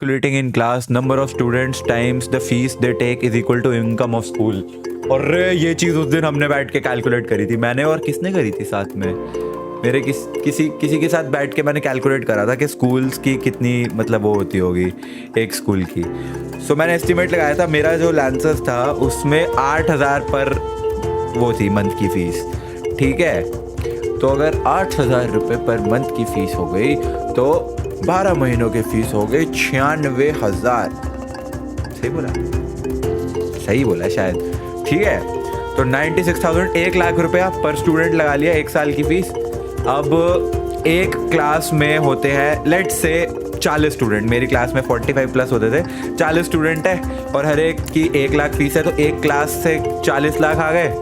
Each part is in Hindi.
Calculating in class number of students times the fees they take is equal to income of school। और ये चीज़ उस दिन हमने बैठ के कैलकुलेट करी थी, मैंने और किसने करी थी साथ में, मेरे किसी के साथ बैठ के मैंने कैलकुलेट करा था कि स्कूल्स की कितनी मतलब वो होती होगी एक स्कूल की। सो मैंने एस्टिमेट लगाया था, मेरा जो लांसर्स था उसमें 8,000 पर वो थी मंथ की फ़ीस। ठीक है, तो अगर 8,000 रुपये पर मंथ की फ़ीस हो गई तो 12 महीनों की फ़ीस हो गई 96,000। सही बोला शायद। ठीक है, तो 96,000, 1,00,000 रुपया पर स्टूडेंट लगा लिया एक साल की फ़ीस। अब एक क्लास में होते हैं लेट्स से 40 स्टूडेंट, मेरी क्लास में 45 प्लस होते थे, 40 स्टूडेंट है और हर एक की 1,00,000 फीस है, तो एक क्लास से 40 लाख आ गए।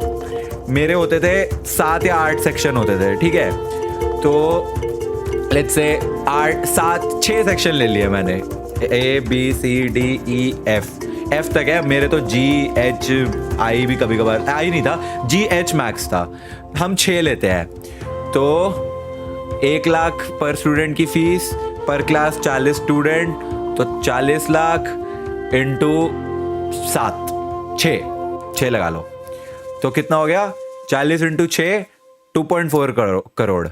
मेरे होते थे 7 या 8 सेक्शन होते थे। ठीक है, तो लेट्स से 6 सेक्शन ले लिए मैंने, ABCDEF तक है मेरे, तो GHI भी कभी कभार, आई नहीं था, GH मैक्स था। हम 6 लेते हैं, तो 1,00,000 पर स्टूडेंट की फीस, पर क्लास 40 स्टूडेंट, तो 40 लाख इंटू 7, 6 लगा लो, तो कितना हो गया 40 इंटू 6, 2.4 करोड़।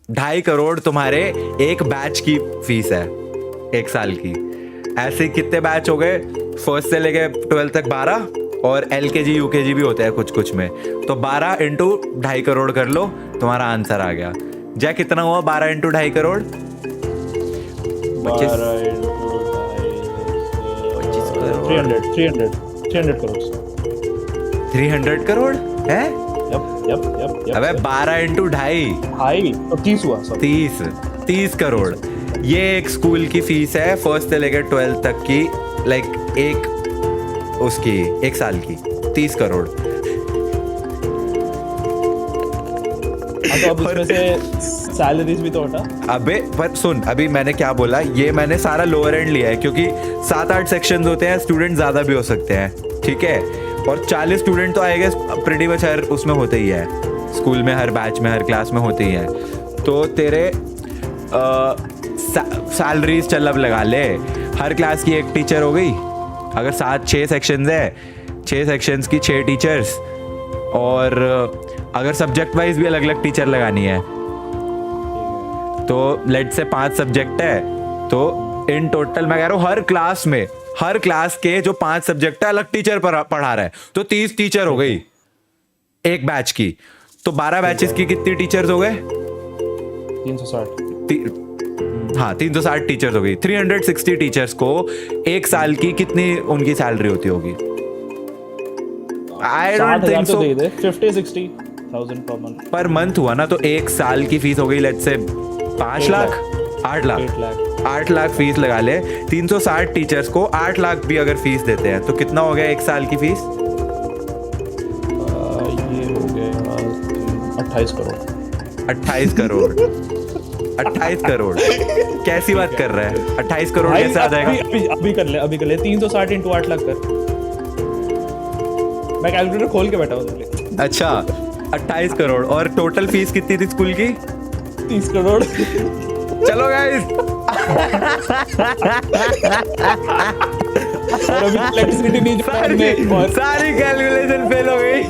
2.5 करोड़ तुम्हारे एक बैच की फीस है एक साल की। ऐसे कितने बैच हो गए, फर्स्ट से लेके 12 तक 12, और LKG UKG भी होते हैं कुछ में, तो 12 इंटू 2.5 करोड़ कर लो, तुम्हारा आंसर आ गया। जय कितना हुआ 12 इंटू 2.5 करोड़? 300 करोड़। 300 करोड़ है? यप। अबे 12 इंटू 2.5 तो 30 हुआ। 30 करोड़। ये एक स्कूल की फीस है फर्स्ट से लेकर 12 तक की, लाइक एक उसकी एक साल की 30 करोड़। तो अब इसमें से सैलरीज भी तो हटा। अबे पर सुन, अभी मैंने क्या बोला, ये मैंने सारा लोअर एंड लिया है क्योंकि 7-8 सेक्शंस होते हैं, स्टूडेंट ज़्यादा भी हो सकते हैं। ठीक है, और 40 स्टूडेंट तो आएगा प्रीटी मच हर उसमें होते ही है, स्कूल में हर बैच में हर क्लास में होते ही हैं। तो तेरे सैलरीज चल अब लगा ले, हर क्लास की एक टीचर हो गई, अगर 6 सेक्शंस है, 6 सेक्शंस की 6 टीचर्स, और अगर सब्जेक्ट वाइज भी अलग अलग टीचर लगानी है तो लेट से 5 सब्जेक्ट है, तो इन टोटल मैं कह रहा हूँ हर क्लास के जो 5 सब्जेक्ट है अलग टीचर पढ़ा रहा है, तो 30 टीचर हो गई एक बैच की, तो 12 बैचेस की कितनी टीचर्स हो गए? 360। हाँ, 360 टीचर्स हो गई। 360 टीचर्स को एक साल की कितनी उनकी सैलरी होती होगी? I don't think so. 50-60,000 per month हुआ ना, तो एक साल की फीस हो गई let's say 5 lakh, 8 lakh fees लगा ले। 360 टीचर्स को 8 लाख भी अगर फीस देते हैं तो कितना हो गया एक साल की फीस? ये हो गया 28 करोड़। 28 करोड़। 28 करोड़ कैसी बात कर रहा है? 28 करोड़ कैसे आ जाएगा? अभी कर ले 360 इंटू 8 लाख कर। मैं कैलकुलेटर खोल के बैठा हूँ। अच्छा, 28 करोड़ और टोटल फीस कितनी थी स्कूल की? 30 करोड़। चलो गाइस, और अभी इलेक्ट्रिसिटी नहीं सारी कैलकुलेशन फेल हो गई।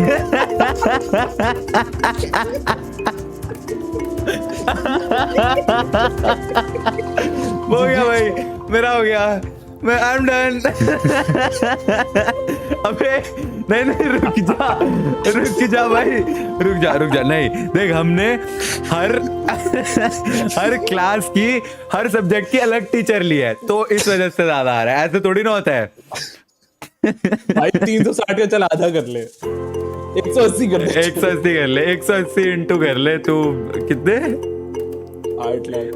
हो गया भाई, मेरा हो गया, मैं आई एम डन। अबे नहीं रुक जा भाई, रुक जा नहीं, देख हमने हर क्लास की हर सब्जेक्ट की अलग टीचर ली है, तो इस वजह से ज्यादा आ रहा है, ऐसे थोड़ी ना होता है भाई। 360 का चल आधा कर ले, 180 कर ले, 180 कर ले, 180 इंटू कर ले, तू कितने?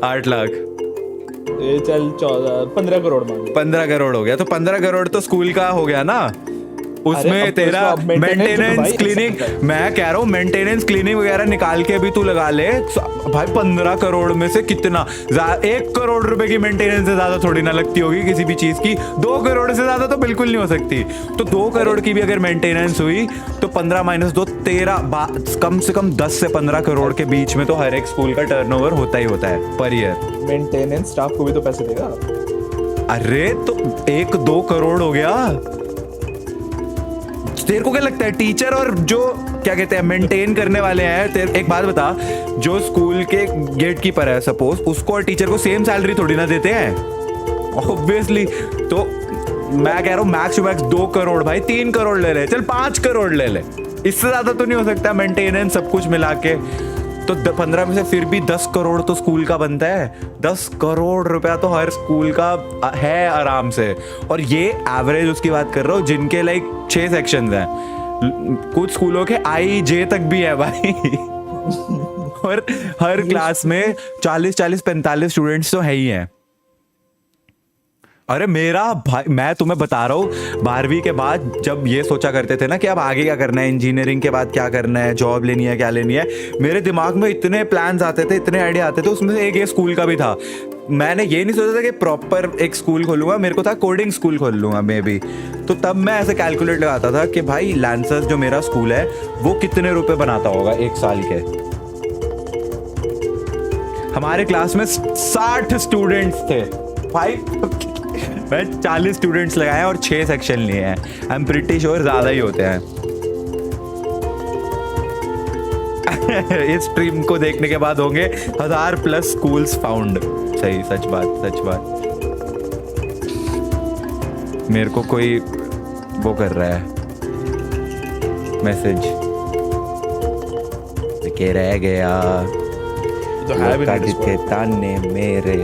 8 लाख। ये चल 15 करोड़ मान। 15 करोड़ हो गया, तो 15 करोड़ तो स्कूल का हो गया ना, उसमें अब तो तेरा इसका maintenance तो मेंटेनेंस भाई क्लीनिंग, मैं कह रहा हूँ मेंटेनेंस क्लीनिंग वगैरह निकाल के भी तू लगा ले भाई 15 करोड़ में से कितना 1 करोड़ रुपए की मेंटेनेंस से ज्यादा थोड़ी ना लगती होगी किसी भी चीज की, 2 करोड़ से ज्यादा तो बिल्कुल नहीं हो सकती। तो 2 करोड़ की भी अगर मेंटेनेंस हुई तो 15 माइनस 2 13, कम से कम 10 से 15 करोड़ के बीच में तो हर एक स्कूल का टर्नओवर होता ही होता है पर ईयर। मेंटेनेंस स्टाफ को भी तो पैसे देगा। अरे तो 1-2 करोड़ हो गया। तेरे को क्या लगता है टीचर और जो क्या कहते हैं मेंटेन करने वाले हैं, तेरे एक बात बता, जो स्कूल के गेट कीपर है सपोज, उसको और टीचर को सेम सैलरी थोड़ी ना देते हैं ऑब्वियसली। तो मैं कह रहा हूँ मैक्स टू मैक्स 2 करोड़ भाई, 3 करोड़ ले ले, चल 5 करोड़ ले ले, इससे ज्यादा तो नहीं हो सकता मेंटेनेंस सब कुछ मिला के। तो 15 में से फिर भी 10 करोड़ तो स्कूल का बनता है। 10 करोड़ रुपया तो हर स्कूल का है आराम से। और ये एवरेज उसकी बात कर रहा हूँ जिनके लाइक 6 सेक्शंस हैं, कुछ स्कूलों के IJ तक भी है भाई और हर क्लास में 40-45 स्टूडेंट्स तो है ही हैं। अरे मेरा भाई, मैं तुम्हें बता रहा हूँ 12वीं के बाद जब ये सोचा करते थे ना कि अब आगे क्या करना है, इंजीनियरिंग के बाद क्या करना है, जॉब लेनी है क्या लेनी है, मेरे दिमाग में इतने प्लान्स आते थे, इतने आइडिया आते थे, उसमें से एक ये स्कूल का भी था। मैंने ये नहीं सोचा था कि प्रॉपर एक स्कूल खोलूंगा, मेरे को था कोडिंग स्कूल खोल लूंगा मे बी। तो तब मैं ऐसे कैलकुलेट लगाता था कि भाई लैंसर्स जो मेरा स्कूल है वो कितने रुपए बनाता होगा 1 साल के। हमारे क्लास में 60 स्टूडेंट्स थे भाई, मैं 40 स्टूडेंट्स लगाए और 6 सेक्शन लिए हैं। आई एम प्रिटी श्योर ज्यादा ही होते हैं इस स्ट्रीम को देखने के बाद होंगे 1000+ स्कूल्स फाउंड। सही, सच बात। मेरे को कोई वो कर रहा है मैसेज के रह गया तो है भी नहीं के ताने मेरे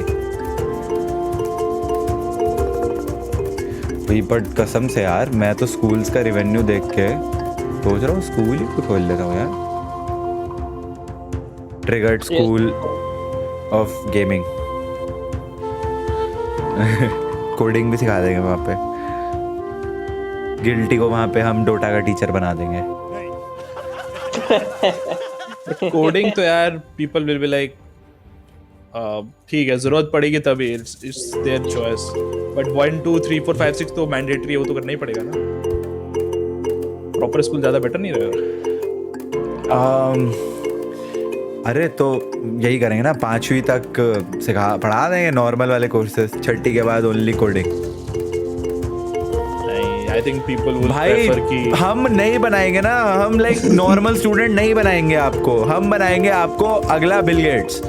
भाई। बट कसम से यार मैं तो स्कूल्स का रेवेन्यू देख के सोच रहा हूँ स्कूल ही खोल लेता हूँ यार। Triggered school of gaming coding भी सिखा देंगे वहाँ पे। गिल्टी को वहाँ पे हम डोटा का टीचर बना देंगे। कोडिंग तो यार पीपल विल बी लाइक ठीक है, जरूरत पड़ेगी तभी, इट्स देयर चॉइस। बट 1 2 3 4 5 6 तो मैंडेटरी है, वो तो करना ही पड़ेगा ना। प्रॉपर स्कूल ज्यादा बेटर नहीं रहेगा? अरे तो यही करेंगे ना, 5वीं तक पढ़ा देंगे नॉर्मल वाले कोर्सेज, 6ठी के बाद ओनली कोडिंग। नहीं, आई थिंक पीपल विल भाई प्रेफर कि हम नहीं बनाएंगे ना, हम लाइक नॉर्मल स्टूडेंट नहीं बनाएंगे आपको, हम बनाएंगे आपको अगला बिल गेट्स।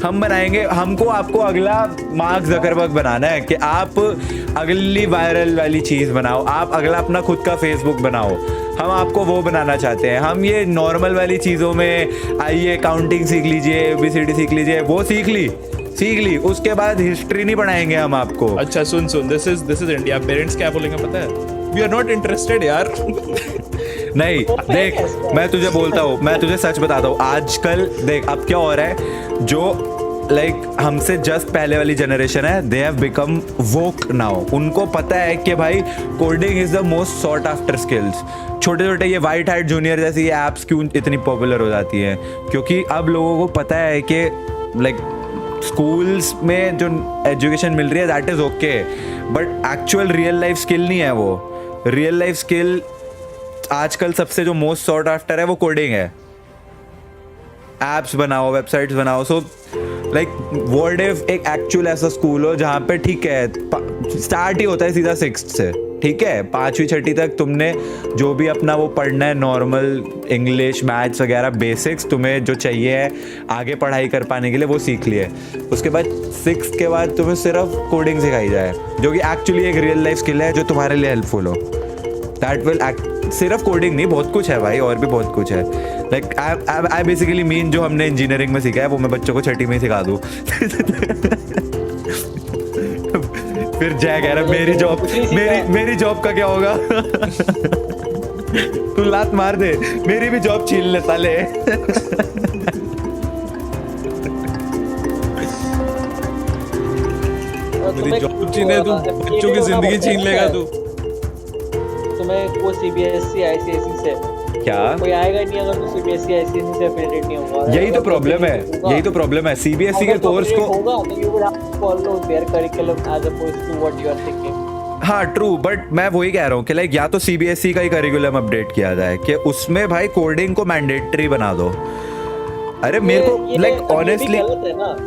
हम बनाएंगे, हमको आपको अगला मार्क जकरबर्ग बनाना है कि आप अगली वायरल वाली चीज़ बनाओ, आप अगला अपना खुद का फेसबुक बनाओ। हम आपको वो बनाना चाहते हैं। हम ये नॉर्मल वाली चीज़ों में आइए काउंटिंग सीख लीजिए, ABCD सीख लीजिए, वो सीख ली, उसके बाद हिस्ट्री नहीं पढ़ाएंगे हम आपको। अच्छा सुन, दिस इज इंडिया। पेरेंट्स क्या बोलेंगे पता है? वी आर नॉट इंटरेस्टेड यार। नहीं देख, मैं तुझे बोलता हूँ, मैं तुझे सच बताता हूँ, आजकल देख अब क्या हो रहा है, जो लाइक हमसे जस्ट पहले वाली जनरेशन है, they have become woke now. उनको पता है कि भाई coding is the most sought after skills. छोटे छोटे ये वाइट हैट जूनियर जैसी ऐप्स क्यों इतनी पॉपुलर हो जाती हैं, क्योंकि अब लोगों को पता है कि लाइक स्कूल्स में जो एजुकेशन मिल रही है that is okay, but actual real life skill नहीं है वो। रियल लाइफ स्किल आजकल सबसे जो मोस्ट सॉट आफ्टर है वो कोडिंग है। एप्स बनाओ, वेबसाइट्स बनाओ। सो लाइक व्हाट इफ एक एक्चुअल ऐसा स्कूल हो जहाँ पे ठीक है स्टार्ट ही होता है सीधा 6th से, ठीक है 5वीं 6ठी तक तुमने जो भी अपना वो पढ़ना है, नॉर्मल इंग्लिश मैथ्स वगैरह बेसिक्स तुम्हें जो चाहिए है आगे पढ़ाई कर पाने के लिए वो सीख लिए। उसके बाद 6th के बाद तुम्हें सिर्फ कोडिंग सिखाई जाए, जो कि एक्चुअली एक रियल लाइफ स्किल है जो तुम्हारे लिए हेल्पफुल हो। दैट विल सिर्फ कोडिंग नहीं, बहुत कुछ है भाई, और भी बहुत कुछ है। लाइक आई बेसिकली मीन जो हमने इंजीनियरिंग में सीखा है वो मैं बच्चों को 6ठी में ही सिखा दूँ। फिर जय कह रहा मेरी जॉब का क्या होगा? तू लात मार दे, मेरी भी जॉब छीन ले साले। मेरी जॉब छीने, तू बच्चों की जिंदगी छीन लेगा तू। तुम्हें वो सीबीएसई आईसीएसई से क्या कोई आएगा नहीं अगर तू सीबीएसई आईसीएसई से एफिलिएटेड नहीं होगा। यही तो प्रॉब्लम है, यही तो प्रॉब्लम है सीबीएसई के कोर्स को। होगा तो you would have to follow their curriculum as opposed to what you are thinking. हाँ ट्रू, बट मैं वही कह रहा हूँ कि लाइक या तो सीबीएसई का ही करिकुलम अपडेट किया जाए कि उसमें भाई कोडिंग को मैंडेटरी बना दो। अरे मेरे को लाइक ऑनेस्टली गलत है ना।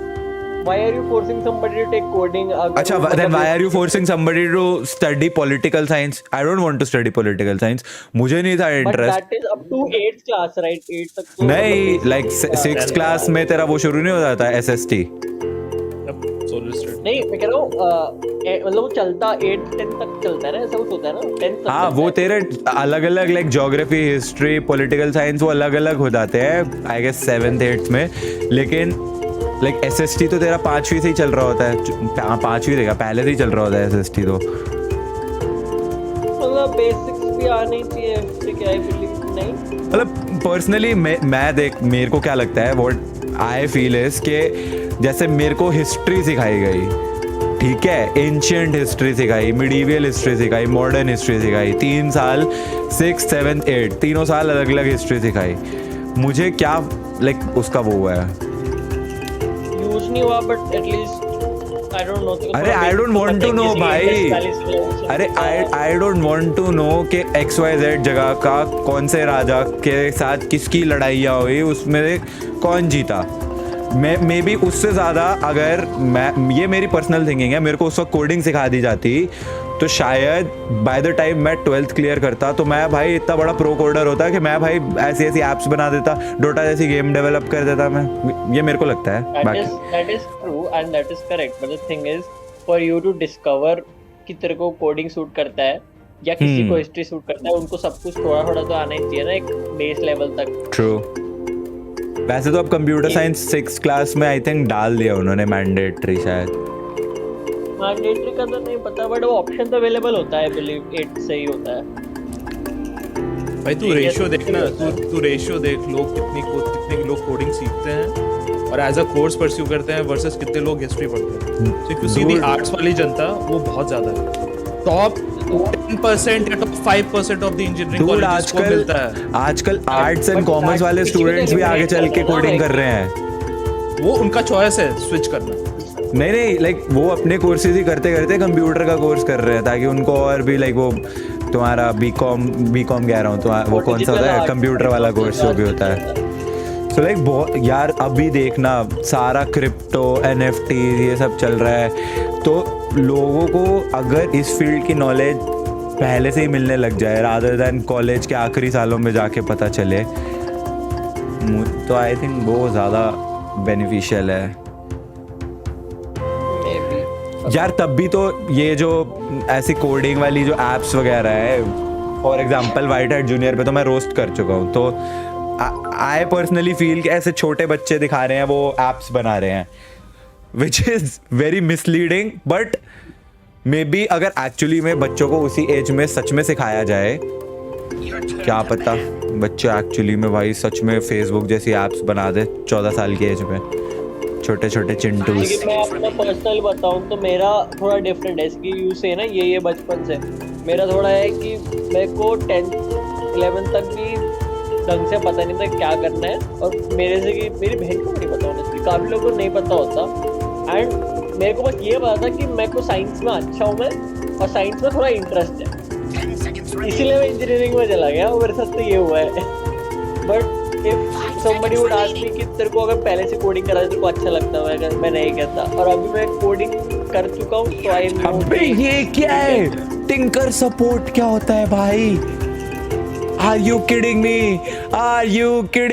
Why are you forcing somebody to take coding? अच्छा, then why are you forcing somebody to study political science? I don't want to study political science. मुझे नहीं था But interest. that is up to 8th class, right? 8 तक तो नहीं, लाइक 6th क्लास में तेरा वो शुरू नहीं हो जाता SST। नहीं, मैं कह रहा हूँ मतलब वो चलता 8th 10th तक चलता है ना, ऐसा कुछ होता है ना 10th तक। हाँ, वो तेरे अलग अलग like geography, history, political science वो अलग अलग हो जाते हैं आई गेस 7th 8th में। लेकिन लाइक SST तो तेरा 5वीं से ही चल रहा होता है। 5वीं देगा, पहले से ही चल रहा होता है SST तो। मतलब बेसिक्स भी आनी चाहिए ठीक है, आई बिलीव नहीं। मतलब पर्सनली मैं देख, मेरे को क्या लगता है, व्हाट आई फील इज कि जैसे मेरे को हिस्ट्री सिखाई गई, ठीक है, एंशिएंट हिस्ट्री सिखाई, मिडीवियल हिस्ट्री सिखाई, मॉडर्न हिस्ट्री सिखाई, 3 साल 6th 7th 8th तीनों साल अलग अलग हिस्ट्री सिखाई। मुझे क्या लाइक उसका वो हुआ है, यूज नहीं हुआ, but at least I don't know. अरे I don't want to know भाई, अरे I don't want to know कि XYZ जगह का कौन से राजा के साथ किसकी लड़ाइयाँ हुई, उसमें कौन जीता। मे बी उससे ज़्यादा अगर ये मेरी पर्सनल थिंकिंग है, मेरे को उस वक्त कोडिंग सिखा दी जाती तो शायद बाय द टाइम मैं 12th क्लियर करता तो मैं भाई इतना बड़ा प्रो कोडर होता कि मैं भाई ऐसी ऐसी ऐप्स बना देता, डोटा जैसी गेम डेवलप कर देता मैं। ये मेरे को लगता है। That is true and that is correct, but the thing is for you to discover कि तेरे को कोडिंग सूट करता है या किसी को हिस्ट्री सूट करता है, उनको सब कुछ थोड़ा थोड़ा तो आना ही चाहिए ना एक बेस लेवल तक। ट्रू। वैसे तो अब कंप्यूटर साइंस 6th क्लास में आई थिंक डाल दिया उन्होंने मैंडेटरी, शायद मैंडेटरी का तो नहीं पता, बट वो ऑप्शन तो अवेलेबल होता है, बिलीव 8 से ही होता है भाई। तू रेशियो देख ना, तू रेशियो देख, लोग कितने लोग कोडिंग सीखते हैं और एज अ कोर्स परस्यू करते हैं वर्सेस कितने लोग हिस्ट्री पढ़ते हैं। So if you see the arts वाली जनता वो बहुत ज्यादा है, टॉप 10% या top 5% of the engineering colleges को मिलता है। आजकल आर्ट्स एंड कॉमर्स वाले स्टूडेंट्स भी आगे चल के कोडिंग कर रहे हैं। वो उनका चॉइस है स्विच करना। नहीं लाइक वो अपने कोर्सेज ही करते करते कंप्यूटर का कोर्स कर रहे हैं ताकि उनको और भी लाइक वो तुम्हारा बीकॉम कह रहा हूँ तो वो कौन सा होता है, कंप्यूटर वाला कोर्स जो भी होता है। सो लाइक बहुत यार, अभी देखना सारा क्रिप्टो NFT ये सब चल रहा है, तो लोगों को अगर इस फील्ड की नॉलेज पहले से ही मिलने लग जाए रादर देन कॉलेज के आखिरी सालों में जाके पता चले, तो आई थिंक वो ज़्यादा बेनिफिशियल है यार। तब भी तो ये जो ऐसी कोडिंग वाली जो एप्स वगैरह है, for example white hat junior पे तो मैं रोस्ट कर चुका हूँ, तो आई पर्सनली फील कि ऐसे छोटे बच्चे दिखा रहे हैं वो एप्स बना रहे हैं, which is very misleading. But may be अगर एक्चुअली में बच्चों को उसी एज में सच में सिखाया जाए, क्या पता बच्चे एक्चुअली में भाई सच में फेसबुक जैसी एप्स बना दे 14 साल की एज में, छोटे छोटे चिंटूस। मैं अपना पर्सनल बताऊं तो मेरा थोड़ा डिफरेंट है, इसकी यू से ना ये बचपन से मेरा थोड़ा है कि मेरे को 10th 11th तक भी ढंग से पता नहीं था क्या करना है, और मेरे से कि मेरी बहन को नहीं पता होना, काफ़ी लोगों को नहीं पता होता। एंड मेरे को बस ये पता था कि मेरे को साइंस में अच्छा हूँ मैं, और साइंस में थोड़ा इंटरेस्ट है, इसीलिए मैं इंजीनियरिंग में चला गया। मेरे साथ तो ये हुआ है। But if somebody would ask me कि तेरे को अगर पहले से कोडिंग करा तेरे को अच्छा लगता है, मैं नहीं कहता, और अभी मैं कोडिंग कर चुका हूँ तो आई नो। अबे ये क्या है, टिंकर सपोर्ट क्या होता है भाई? Are you kidding me? Are you kidding?